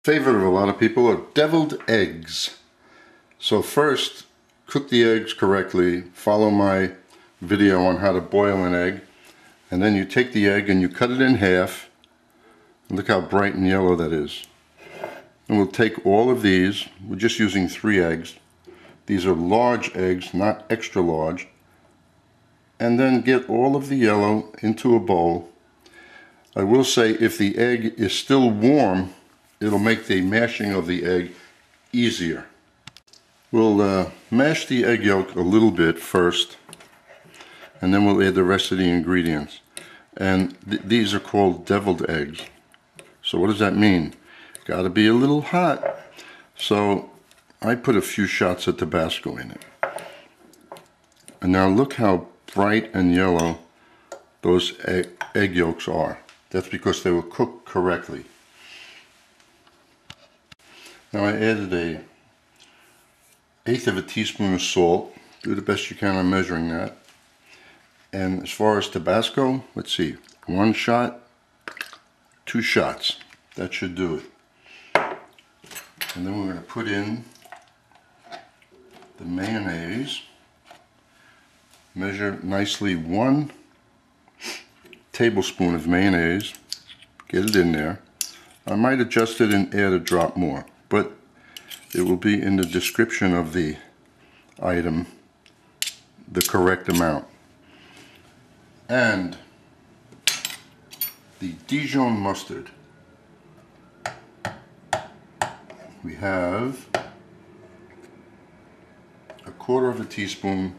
Favorite of a lot of people are deviled eggs. So first, cook the eggs correctly. Follow my video on how to boil an egg. And then you take the egg and you cut it in half. Look how bright and yellow that is. And we'll take all of these. We're just using 3 eggs. These are large eggs, not extra large. And then get all of the yellow into a bowl. I will say if the egg is still warm, it'll make the mashing of the egg easier. We'll mash the egg yolk a little bit first, and then we'll add the rest of the ingredients. And these are called deviled eggs. So what does that mean? Got to be a little hot. So I put a few shots of Tabasco in it. And now look how bright and yellow those egg yolks are. That's because they were cooked correctly. Now I added a 1/8 of a teaspoon of salt. Do the best you can on measuring that. And as far as Tabasco, let's see, 1 shot, 2 shots. That should do it. And then we're going to put in the mayonnaise. Measure nicely 1 tablespoon of mayonnaise. Get it in there. I might adjust it and add a drop more, but it will be in the description of the item, the correct amount. And the Dijon mustard. We have 1/4 of a teaspoon.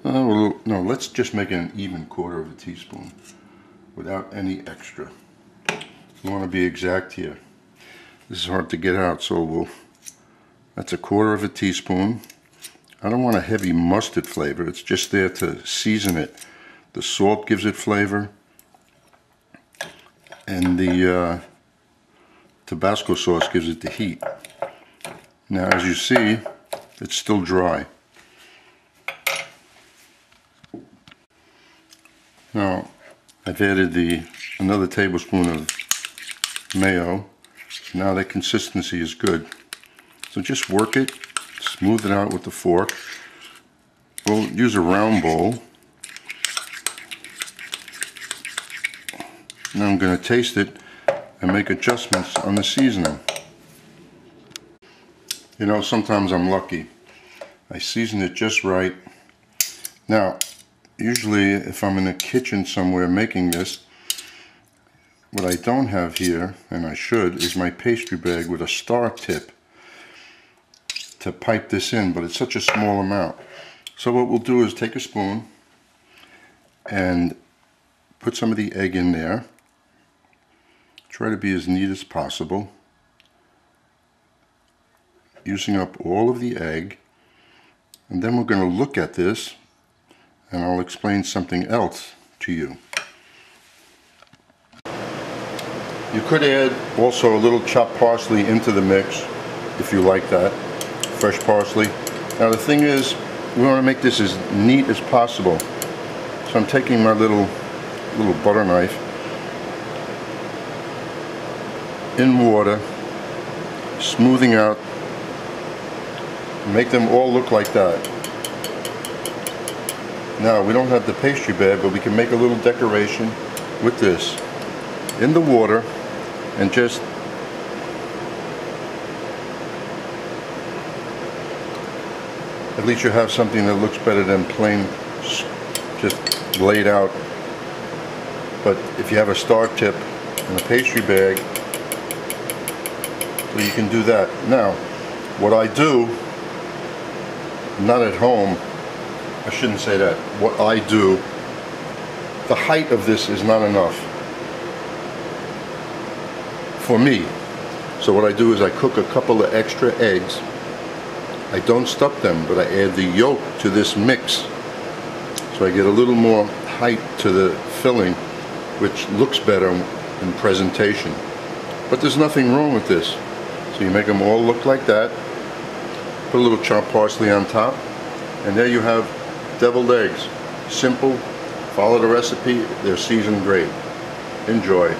No, let's just make it an even 1/4 of a teaspoon without any extra. You want to be exact here. This is hard to get out, so that's 1/4 of a teaspoon. I don't want a heavy mustard flavor. It's just there to season it. The salt gives it flavor, and the Tabasco sauce gives it the heat. Now, as you see, it's still dry. Now, I've added another tablespoon of mayo. Now the consistency is good. So just work it, smooth it out with the fork. We'll use a round bowl. Now I'm going to taste it and make adjustments on the seasoning. You know, sometimes I'm lucky. I season it just right. Now, usually if I'm in a kitchen somewhere making this, what I don't have here, and I should, is my pastry bag with a star tip to pipe this in, but it's such a small amount. So what we'll do is take a spoon and put some of the egg in there. Try to be as neat as possible, using up all of the egg. And then we're going to look at this and I'll explain something else to you. You could add also a little chopped parsley into the mix if you like that, fresh parsley. Now the thing is, we want to make this as neat as possible. So I'm taking my little butter knife in water, smoothing out, make them all look like that. Now we don't have the pastry bag, but we can make a little decoration with this in the water, and just at least you have something that looks better than plain just laid out. But if you have a star tip and a pastry bag, so you can do that. Now what I do, not at home, I shouldn't say that, what I do, the height of this is not enough for me. So what I do is I cook a couple of extra eggs. I don't stuff them, but I add the yolk to this mix. So I get a little more height to the filling, which looks better in presentation. But there's nothing wrong with this. So you make them all look like that. Put a little chopped parsley on top, and there you have deviled eggs. Simple. Follow the recipe. They're seasoned great. Enjoy.